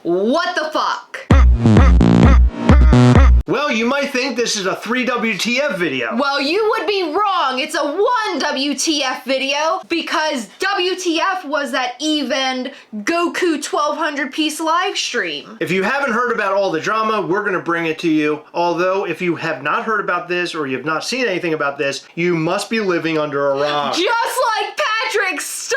What the fuck? Well, you might think this is a 3 WTF video. Well, you would be wrong. It's a 1 WTF video because WTF was that even Goku 1200 piece live stream. If you haven't heard about all the drama, we're going to bring it to you. Although, if you have not heard about this or you have not seen anything about this, you must be living under a rock. Just like Patrick Star!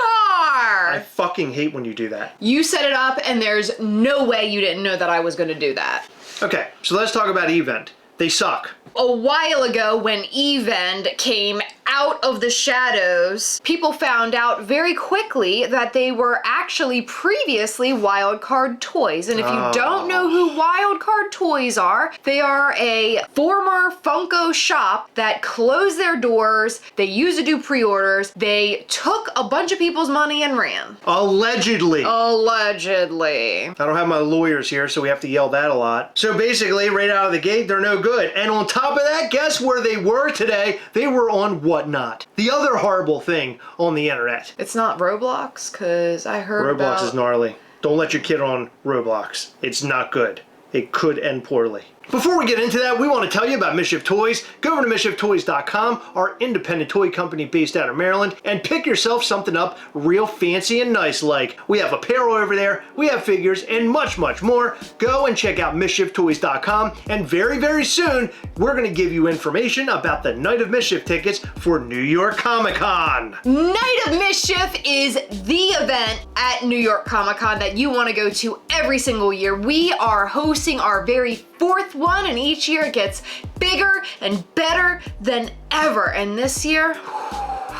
I fucking hate when you do that. You set it up and there's no way you didn't know that I was going to do that. Okay, so let's talk about Event. They suck. A while ago when Event came out of the shadows, people found out very quickly that they were actually previously Wildcard Toys. And if you don't know who Wildcard Toys are, they are a former Funko shop that closed their doors. They used to do pre-orders. They took a bunch of people's money and ran. Allegedly. Allegedly. I don't have my lawyers here, so we have to yell that a lot. So basically, right out of the gate, they're no good. And on top of that, guess where they were today? They were on Whatnot. The other horrible thing on the internet. It's not Roblox, because I heard Roblox is gnarly. Don't let your kid on Roblox. It's not good. It could end poorly. Before we get into that, we want to tell you about Mischief Toys. Go over to MischiefToys.com, our independent toy company based out of Maryland, and pick yourself something up real fancy and nice like. We have apparel over there, we have figures, and much, much more. Go and check out MischiefToys.com, and very, very soon, we're going to give you information about the Night of Mischief tickets for New York Comic Con. Night of Mischief is the event at New York Comic Con that you want to go to every single year. We are hosting our very fourth one, and each year it gets bigger and better than ever. And this year,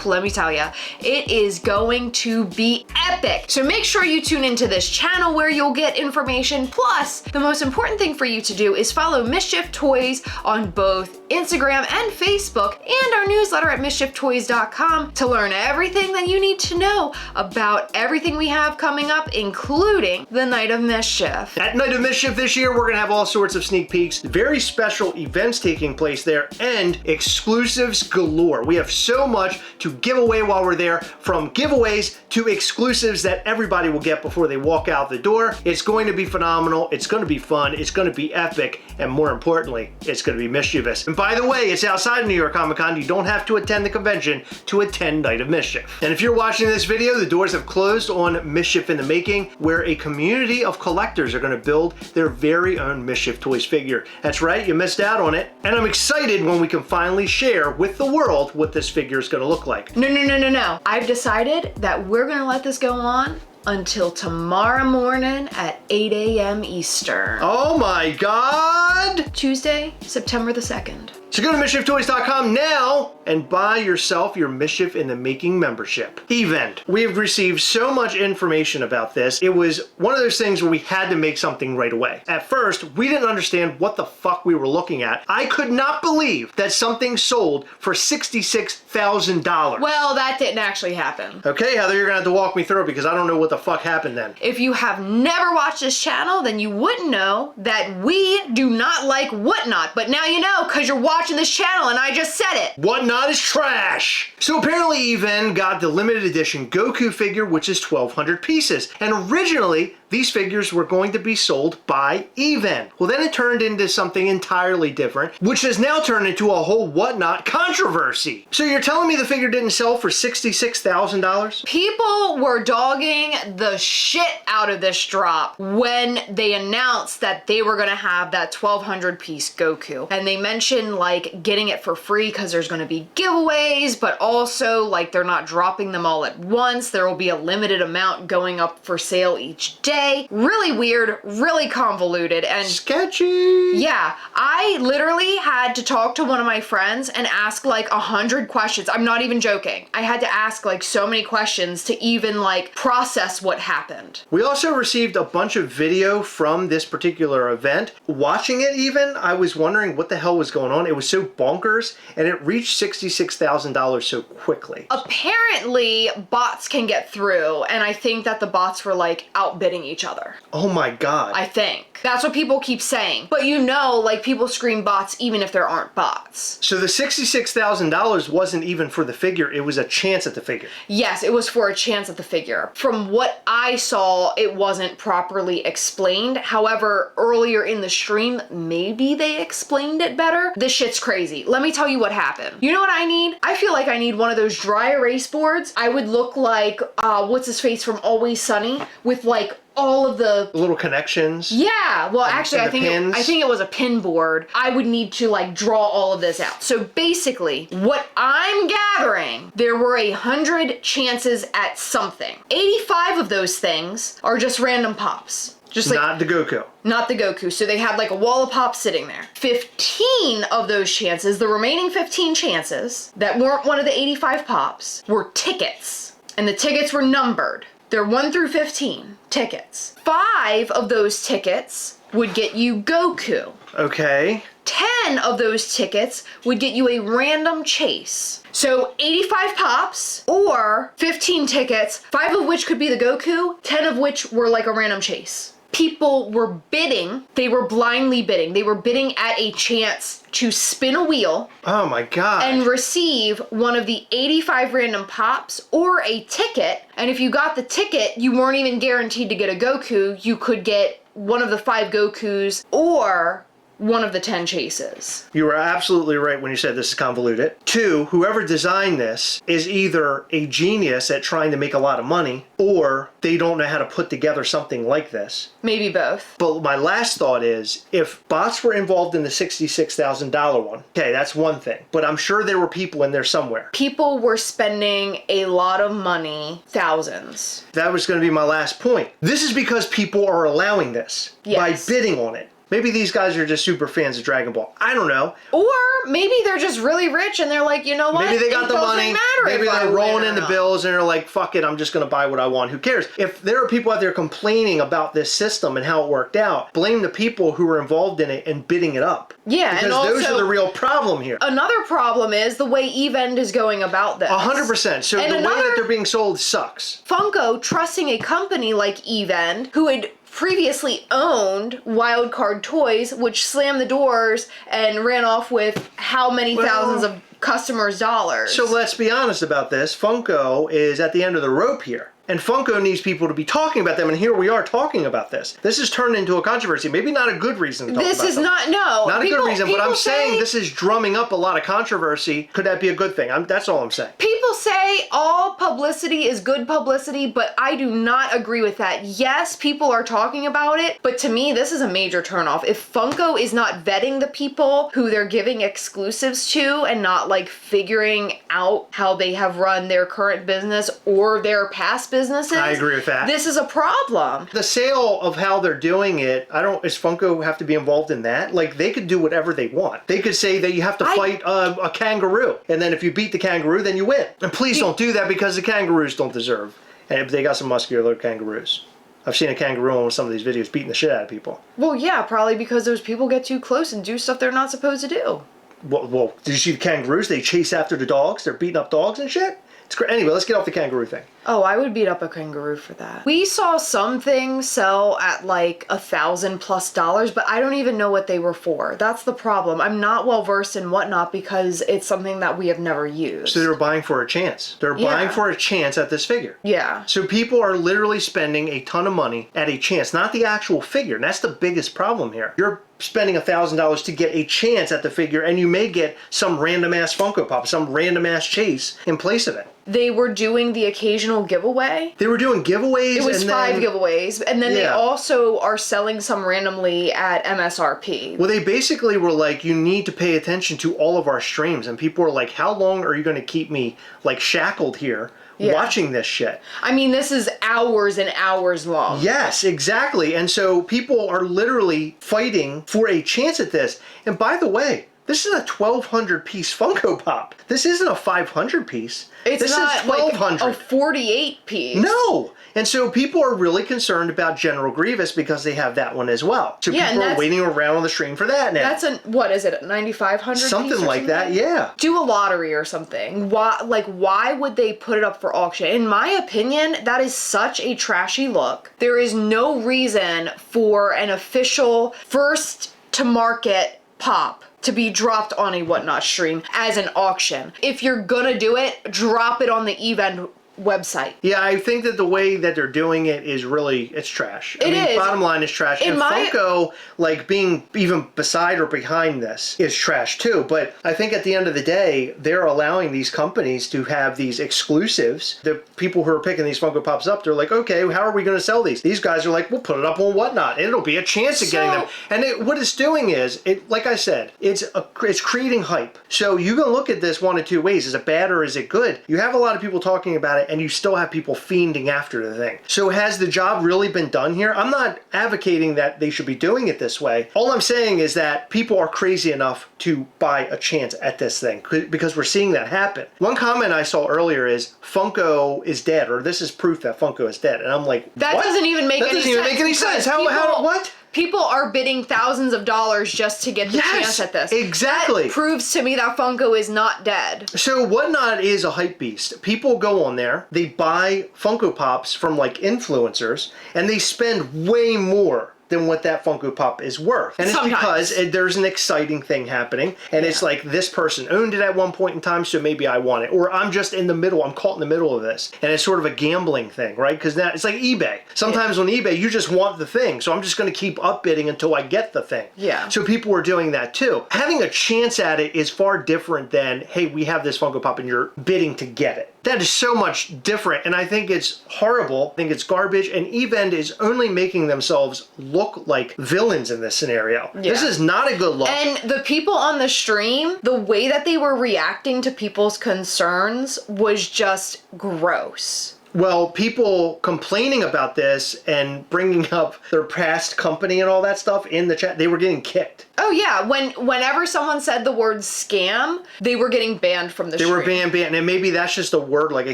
let me tell you, it is going to be epic. So make sure you tune into this channel where you'll get information. Plus, the most important thing for you to do is follow Mischief Toys on both Instagram and Facebook, and our newsletter at MischiefToys.com to learn everything that you need to know about everything we have coming up, including the Night of Mischief. At Night of Mischief this year, we're gonna have all sorts of sneak peeks, very special events taking place there, and exclusives galore. We have so much to give away while we're there, from giveaways to exclusives that everybody will get before they walk out the door. It's going to be phenomenal, it's going to be fun, it's going to be epic, and more importantly, it's going to be mischievous. And by the way, it's outside of New York Comic Con. You don't have to attend the convention to attend Night of Mischief. And if you're watching this video, the doors have closed on Mischief in the Making, where a community of collectors are going to build their very own Mischief Toys figure. That's right, you missed out on it. And I'm excited when we can finally share with the world what this figure is going to look like. No. I've decided that we're gonna let this go on until tomorrow morning at 8 a.m. Eastern. Oh my God! Tuesday, September the 2nd. So go to MischiefToys.com now and buy yourself your Mischief in the Making membership. Event. We have received so much information about this. It was one of those things where we had to make something right away. At first, we didn't understand what the fuck we were looking at. I could not believe that something sold for $66,000. Well, that didn't actually happen. Okay, Heather, you're gonna have to walk me through it because I don't know what the fuck happened then. If you have never watched this channel, then you wouldn't know that we do not like Whatnot. But now you know, because you're watching this channel and I just said it. Whatnot is trash. So apparently Even got the limited edition Goku figure, which is 1,200 pieces. And originally, these figures were going to be sold by Even. Well, then it turned into something entirely different, which has now turned into a whole Whatnot controversy. So you're telling me the figure didn't sell for $66,000? People were dogging the shit out of this drop when they announced that they were gonna have that 1,200 piece Goku. And they mentioned like getting it for free because there's gonna be giveaways, but also like they're not dropping them all at once. There will be a limited amount going up for sale each day. Really weird, really convoluted, and sketchy. Yeah, I literally had to talk to one of my friends and ask like 100 questions. I'm not even joking. I had to ask like so many questions to even like process what happened. We also received a bunch of video from this particular event. Watching it even, I was wondering what the hell was going on. It was so bonkers, and it reached $66,000 so quickly. Apparently, bots can get through, and I think that the bots were like outbidding each other. Oh my God. I think. That's what people keep saying. But you know, like, people scream bots even if there aren't bots. So the $66,000 wasn't even for the figure, it was a chance at the figure. Yes, it was for a chance at the figure. From what I saw, it wasn't properly explained. However, earlier in the stream, maybe they explained it better. This shit's crazy. Let me tell you what happened. You know what I need? I feel like I need one of those dry erase boards. I would look like, what's his face from Always Sunny, with like all of the little connections. Yeah, well, actually, I think it was a pin board. I would need to like draw all of this out. So basically, what I'm gathering, there were 100 chances at something. 85 of those things are just random pops. Just like, not the Goku. Not the Goku. So they had like a wall of pops sitting there. 15 of those chances, the remaining 15 chances that weren't one of the 85 pops, were tickets. And the tickets were numbered. They're 1 through 15 tickets. 5 of those tickets would get you Goku. Okay. 10 of those tickets would get you a random chase. So 85 pops or 15 tickets, 5 of which could be the Goku, 10 of which were like a random chase. People were bidding. They were blindly bidding. They were bidding at a chance to spin a wheel. Oh my God. And receive one of the 85 random pops or a ticket. And if you got the ticket, you weren't even guaranteed to get a Goku. You could get one of the 5 Gokus or one of the 10 chases. You were absolutely right when you said this is convoluted. 2, whoever designed this is either a genius at trying to make a lot of money, or they don't know how to put together something like this. Maybe both. But my last thought is, if bots were involved in the $66,000 one, okay, that's one thing. But I'm sure there were people in there somewhere. People were spending a lot of money, thousands. That was going to be my last point. This is because people are allowing this by bidding on it. Maybe these guys are just super fans of Dragon Ball. I don't know. Or maybe they're just really rich and they're like, you know what? Maybe they got the money. Maybe they're rolling in the bills and they're like, fuck it, I'm just going to buy what I want. Who cares? If there are people out there complaining about this system and how it worked out, blame the people who were involved in it and bidding it up. Yeah, because and also, those are the real problem here. Another problem is the way Evend is going about this. 100%. So and the way that they're being sold sucks. Funko trusting a company like Evend, who had previously owned Wildcard Toys, which slammed the doors and ran off with how many thousands of customers' dollars. So let's be honest about this. Funko is at the end of the rope here. And Funko needs people to be talking about them, and here we are talking about this. This has turned into a controversy. Maybe not a good reason to talk about This is not, no. Not a good reason, but I'm saying this is drumming up a lot of controversy. Could that be a good thing? That's all I'm saying. People say all publicity is good publicity, but I do not agree with that. Yes, people are talking about it, but to me, this is a major turnoff. If Funko is not vetting the people who they're giving exclusives to and not like figuring out how they have run their current business or their past businesses, I agree with that. This is a problem. The sale of how they're doing it, does Funko have to be involved in that? Like, they could do whatever they want. They could say that you have to fight a kangaroo, and then if you beat the kangaroo, then you win. And please don't do that, because the kangaroos don't deserve. And if they got some muscular kangaroos. I've seen a kangaroo on some of these videos beating the shit out of people. Well, yeah, probably because those people get too close and do stuff they're not supposed to do. Well, did you see the kangaroos? They chase after the dogs. They're beating up dogs and shit. It's great. Anyway, let's get off the kangaroo thing. Oh, I would beat up a kangaroo for that. We saw some things sell at like $1,000+, but I don't even know what they were for. That's the problem. I'm not well versed in whatnot because it's something that we have never used. So they're buying for a chance. They're buying for a chance at this figure. Yeah. So people are literally spending a ton of money at a chance, not the actual figure. And that's the biggest problem here. You're spending $1,000 to get a chance at the figure, and you may get some random ass Funko Pop, some random ass chase in place of it. They were doing the occasional giveaway. They were doing giveaways. It was 5 giveaways. And then they also are selling some randomly at MSRP. Well, they basically were like, you need to pay attention to all of our streams. And people were like, how long are you going to keep me like shackled here watching this shit? I mean, this is hours and hours long. Yes, exactly. And so people are literally fighting for a chance at this. And by the way, This is a 1,200 piece Funko Pop. This isn't a 500 piece. It's this not is 1,200. like a 48 piece. No. And so people are really concerned about General Grievous because they have that one as well. So people are waiting around on the stream for that now. That's what is it, 9,500 something like that, yeah. Do a lottery or something. Why would they put it up for auction? In my opinion, that is such a trashy look. There is no reason for an official first to market pop to be dropped on a Whatnot stream as an auction. If you're gonna do it, drop it on the event website. Yeah, I think that the way that they're doing it is really, it's trash. It is. Bottom line is trash. And Funko, like being even beside or behind this, is trash too. But I think at the end of the day, they're allowing these companies to have these exclusives. The people who are picking these Funko Pops up, they're like, okay, how are we going to sell these? These guys are like, we'll put it up on Whatnot. It'll be a chance of getting them. And what it's doing is, like I said, it's creating hype. So you can look at this one of two ways. Is it bad or is it good? You have a lot of people talking about it, and you still have people fiending after the thing. So has the job really been done here? I'm not advocating that they should be doing it this way. All I'm saying is that people are crazy enough to buy a chance at this thing because we're seeing that happen. One comment I saw earlier is Funko is dead, or this is proof that Funko is dead. And I'm like, that what? doesn't even make any sense. That doesn't even make any sense. How, what? People are bidding thousands of dollars just to get the chance at this. Exactly. That proves to me that Funko is not dead. So Whatnot is a hype beast. People go on there, they buy Funko Pops from like influencers, and they spend way more than what that Funko Pop is worth. And it's because there's an exciting thing happening, and it's like this person owned it at one point in time, so maybe I want it. Or I'm just in the middle, I'm caught in the middle of this. And it's sort of a gambling thing, right? Because now it's like eBay. Sometimes on eBay, you just want the thing, so I'm just gonna keep upbidding until I get the thing. Yeah. So people are doing that too. Having a chance at it is far different than, hey, we have this Funko Pop and you're bidding to get it. That is so much different, and I think it's horrible. I think it's garbage, and Evend is only making themselves look like villains in this scenario. Yeah. This is not a good look. And the people on the stream, the way that they were reacting to people's concerns was just gross. Well, people complaining about this and bringing up their past company and all that stuff in the chat, they were getting kicked. Oh yeah, whenever someone said the word scam, they were getting banned from the stream. They were banned, and maybe that's just a word, like a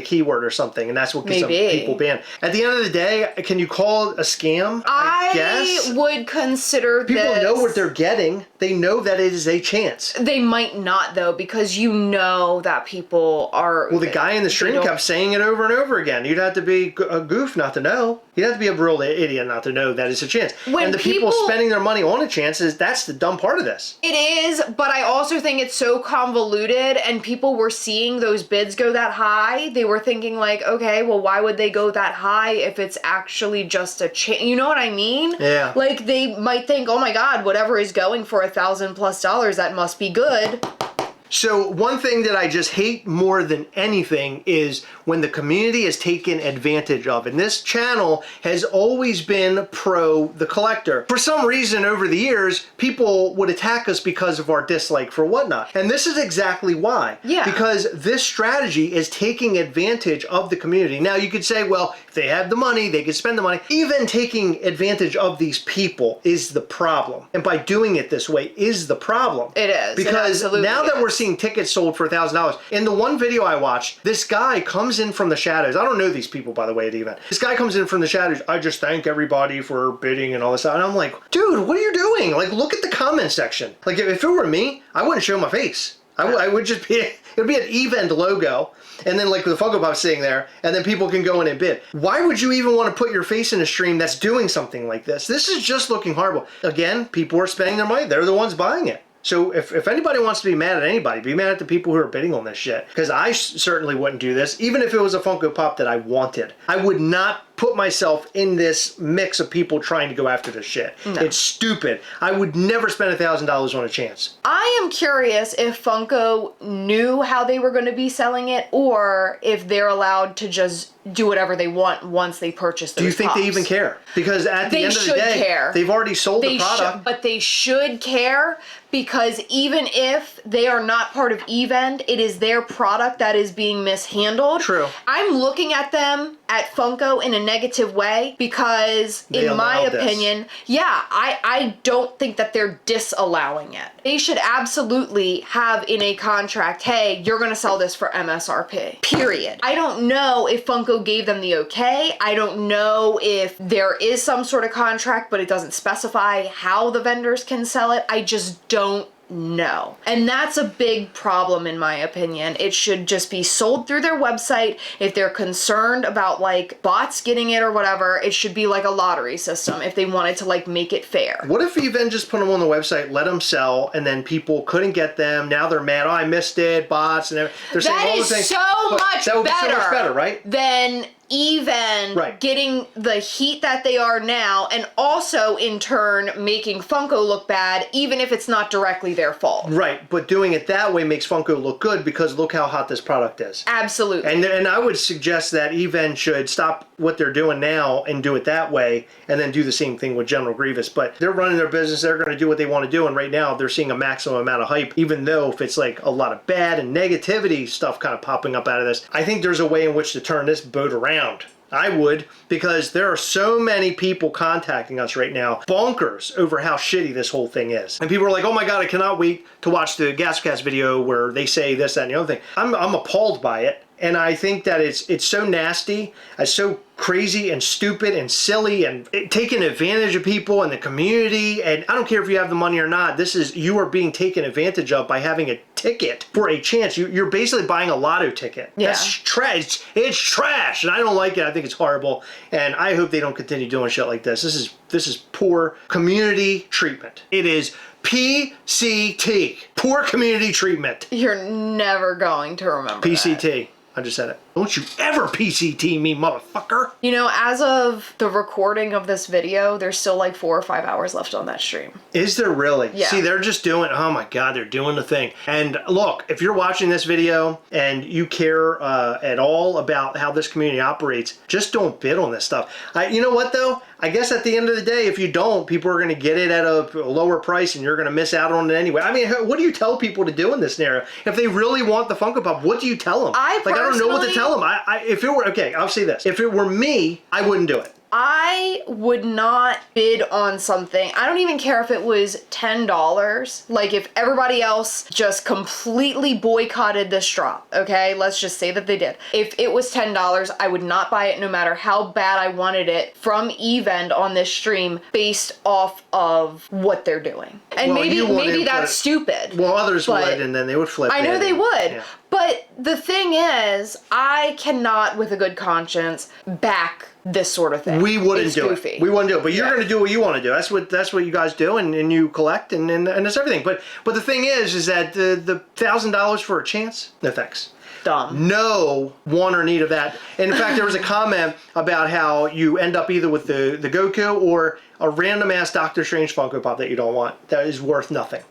keyword or something, and that's what gets some people banned. At the end of the day, can you call it a scam? I guess. Would consider people know what they're getting. They know that it is a chance. They might not though, because you know that people are. Well, the guy in the stream kept saying it over and over again. You'd have to be a goof not to know. You'd have to be a real idiot not to know that it's a chance. And the people spending their money on a chance, that's the dumb part of this. It is, but I also think it's so convoluted, and people were seeing those bids go that high. They were thinking like, okay, well, why would they go that high if it's actually just a chance? You know what I mean? Yeah. Like they might think, oh my God, whatever is going for $1,000+, that must be good. So one thing that I just hate more than anything is when the community is taken advantage of. And this channel has always been pro the collector. For some reason over the years, people would attack us because of our dislike for Whatnot. And this is exactly why. Yeah. Because this strategy is taking advantage of the community. Now you could say, well, if they have the money, they could spend the money. Even taking advantage of these people is the problem. And by doing it this way is the problem. It is. Because now that we're seeing tickets sold for $1,000. In the one video I watched, this guy comes in from the shadows. I don't know these people, by the way, at the event. This guy comes in from the shadows. I just thank everybody for bidding and all this stuff. And I'm like, dude, what are you doing? Like, look at the comment section. Like, if it were me, I wouldn't show my face. I would just be, it would be an event logo. And then like the Funko Pop sitting there, and then people can go in and bid. Why would you even want to put your face in a stream that's doing something like this? This is just looking horrible. Again, people are spending their money. They're the ones buying it. So if anybody wants to be mad at anybody, be mad at the people who are bidding on this shit. Because I certainly wouldn't do this, even if it was a Funko Pop that I wanted. I would not put myself in this mix of people trying to go after this shit. No. It's stupid. I would never spend $1,000 on a chance. I am curious if Funko knew how they were going to be selling it, or if they're allowed to just do whatever they want once they purchase those Do you think pops. They even care? Because at the end of the day, they've already sold the product. But they should care, because even if they are not part of Evend, it is their product that is being mishandled. True. I'm looking at them at Funko in a negative way because, in my opinion, I don't think that they're disallowing it. They should absolutely have in a contract, hey, you're gonna sell this for MSRP, period. I don't know if Funko gave them the okay. I don't know if there is some sort of contract, but it doesn't specify how the vendors can sell it. I just don't know. And that's a big problem in my opinion. It should just be sold through their website. If they're concerned about like bots getting it or whatever, it should be like a lottery system if they wanted to like make it fair. What if you then just put them on the website, let them sell, and then people couldn't get them, now they're mad, oh I missed it, bots, and everything. They're saying all the things. That would be so much better, right? Than even getting the heat that they are now, and also in turn making Funko look bad, even if it's not directly their fault. Right, but doing it that way makes Funko look good because look how hot this product is. Absolutely. And I would suggest that Even should stop what they're doing now and do it that way, and then do the same thing with General Grievous. But they're running their business, they're going to do what they want to do, and right now they're seeing a maximum amount of hype, even though if it's like a lot of bad and negativity stuff kind of popping up out of this. I think there's a way in which to turn this boat around. I would, because there are so many people contacting us right now, bonkers over how shitty this whole thing is. And people are like, oh my God, I cannot wait to watch the Gastlecast video where they say this, that, and the other thing. I'm appalled by it. And I think that it's so nasty, it's so crazy and stupid and silly and taking advantage of people and the community. And I don't care if you have the money or not, you are being taken advantage of by having a ticket for a chance. You're basically buying a lotto ticket. Yeah. That's trash. It's trash, and I don't like it. I think it's horrible, and I hope they don't continue doing shit like this. This is poor community treatment. It is PCT, poor community treatment. You're never going to remember PCT. That. I just said it. Don't you ever PCT me, motherfucker. You know, as of the recording of this video, there's still like 4 or 5 hours left on that stream. Is there really? Yeah. See, they're just doing, oh my God, they're doing the thing. And look, if you're watching this video and you care at all about how this community operates, just don't bid on this stuff. You know what though? I guess at the end of the day, if you don't, people are going to get it at a lower price and you're going to miss out on it anyway. I mean, what do you tell people to do in this scenario? If they really want the Funko Pop, what do you tell them? I don't know what to tell them. If it were, okay, I'll say this. If it were me, I wouldn't do it. I would not bid on something. I don't even care if it was $10. Like if everybody else just completely boycotted this drop, okay? Let's just say that they did. If it was $10, I would not buy it no matter how bad I wanted it from Evend on this stream based off of what they're doing. And well, maybe that's stupid. Well, others would, and then they would flip it. I know they would. Yeah. But the thing is, I cannot, with a good conscience, back this sort of thing. We wouldn't do it. We wouldn't do it. But you're going to do what you want to do. That's what you guys do, and you collect, and that's everything. But the thing is that the $1,000 for a chance? No thanks. Dumb. No want or need of that. And in fact, there was a comment about how you end up either with the Goku or a random ass Doctor Strange Funko Pop that you don't want. That is worth nothing.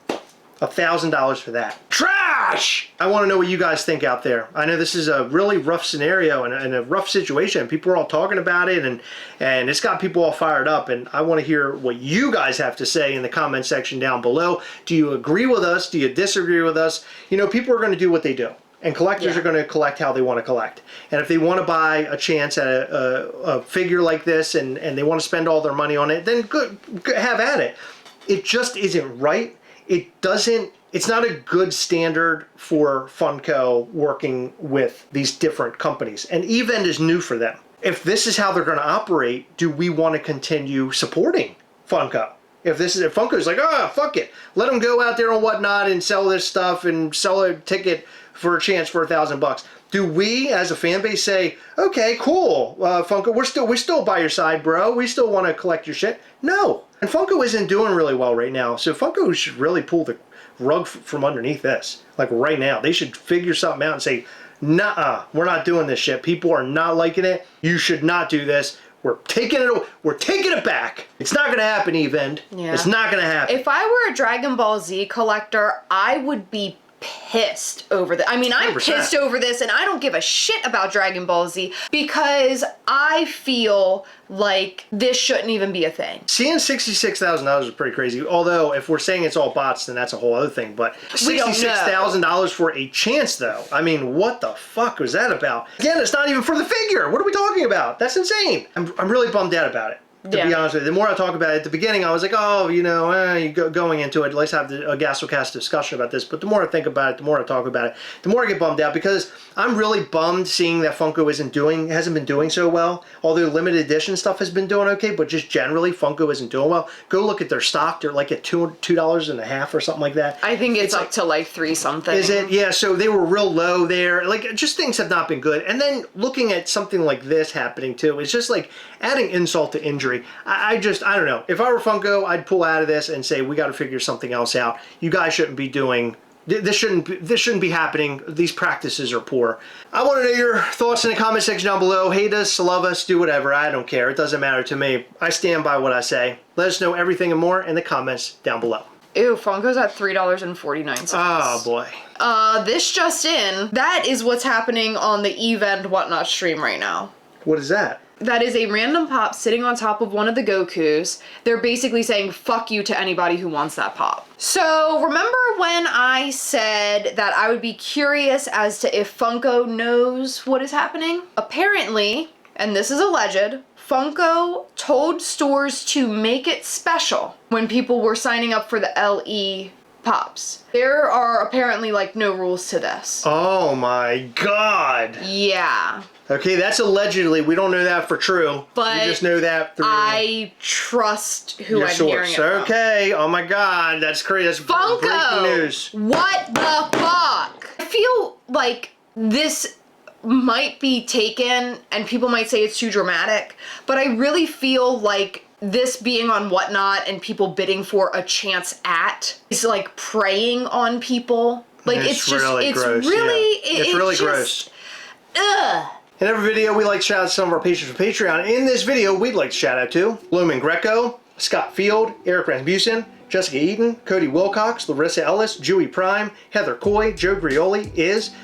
$1,000 for that. Trash! I want to know what you guys think out there. I know this is a really rough scenario and a rough situation. People are all talking about it and it's got people all fired up, and I want to hear what you guys have to say in the comment section down below. Do you agree with us? Do you disagree with us? You know, people are going to do what they do. And collectors are going to collect how they want to collect. And if they want to buy a chance at a figure like this and they want to spend all their money on it, then good, have at it. It just isn't right. It's not a good standard for Funko working with these different companies. And Evend is new for them. If this is how they're going to operate, do we want to continue supporting Funko? If Funko's like, oh, fuck it. Let them go out there and whatnot and sell this stuff and sell a ticket for a chance for $1,000. Do we, as a fan base, say, okay, cool, Funko, we're still by your side, bro. We still want to collect your shit? No. And Funko isn't doing really well right now, so Funko should really pull the rug from underneath this. Like right now, they should figure something out and say, nah, we're not doing this shit. People are not liking it. You should not do this. We're taking it back. It's not going to happen, Evend. Yeah. It's not going to happen. If I were a Dragon Ball Z collector, I would be pissed over this. I mean, I'm 100%. pissed over this, and I don't give a shit about Dragon Ball Z because I feel like this shouldn't even be a thing. Seeing $66,000 is pretty crazy. Although, if we're saying it's all bots, then that's a whole other thing. But We don't know. $66,000 for a chance, though. I mean, what the fuck was that about? Again, it's not even for the figure. What are we talking about? That's insane. I'm really bummed out about it. To be honest with you, the more I talk about it, at the beginning I was like, oh, you know, going into it, let's have a Gastlecast discussion about this. But the more I think about it, the more I talk about it, the more I get bummed out because I'm really bummed seeing that Funko hasn't been doing so well. Although limited edition stuff has been doing okay, but just generally Funko isn't doing well. Go look at their stock; they're like at $2.50 or something like that. I think it's up to like $3 something. Is it? Yeah. So they were real low there. Like just things have not been good. And then looking at something like this happening too, it's just like adding insult to injury. I don't know. If I were Funko, I'd pull out of this and say, we got to figure something else out. You guys shouldn't be doing, this shouldn't be happening. These practices are poor. I want to know your thoughts in the comment section down below. Hate us, love us, do whatever. I don't care. It doesn't matter to me. I stand by what I say. Let us know everything and more in the comments down below. Ew, Funko's at $3.49. Oh boy. This just in, that is what's happening on the Event Whatnot stream right now. What is that? That is a random pop sitting on top of one of the Gokus. They're basically saying fuck you to anybody who wants that pop. So remember when I said that I would be curious as to if Funko knows what is happening? Apparently, and this is alleged, Funko told stores to make it special when people were signing up for the LE pops. There are apparently like no rules to this. Oh my God. Yeah. Okay, that's allegedly. We don't know that for true. But we just know that through I trust who your I'm source. hearing it from. Okay. Oh my God, that's crazy. That's Funko! breaking news. What the fuck? I feel like this might be taken, and people might say it's too dramatic, but I really feel like this being on Whatnot and people bidding for a chance at is like preying on people. Like it's just, really it's gross, really, yeah. It's really gross. Ugh. In every video, we like to shout out some of our patrons from Patreon. In this video, we'd like to shout out to Loman Greco, Scott Field, Eric Rasmussen, Jessica Eaton, Cody Wilcox, Larissa Ellis, Dewey Prime, Heather Coy, Joe Grioli,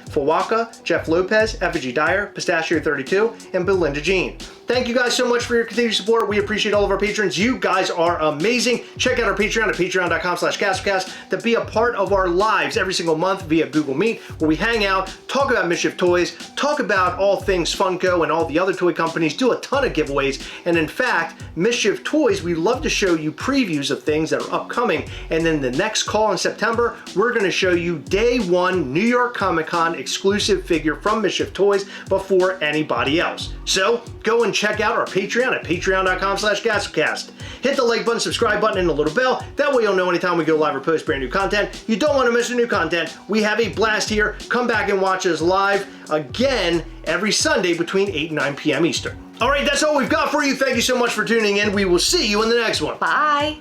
Fawaka, Jeff Lopez, Effigy Dyer, Pistachio 32, and Belinda Jean. Thank you guys so much for your continued support. We appreciate all of our patrons. You guys are amazing. Check out our Patreon at patreon.com/Gastlecast to be a part of our lives every single month via Google Meet, where we hang out, talk about Mischief Toys, talk about all things Funko and all the other toy companies, do a ton of giveaways, and in fact, Mischief Toys, we love to show you previews of things that are upcoming, and then the next call in September, we're going to show you day one New York Comic Con exclusive figure from Mischief Toys before anybody else. So go and check out our Patreon at patreon.com/Gastlecast. Hit the like button, subscribe button, and the little bell. That way you'll know anytime we go live or post brand new content. You don't want to miss the new content. We have a blast here. Come back and watch us live again every Sunday between 8 and 9 p.m. Eastern. All right, that's all we've got for you. Thank you so much for tuning in. We will see you in the next one. Bye.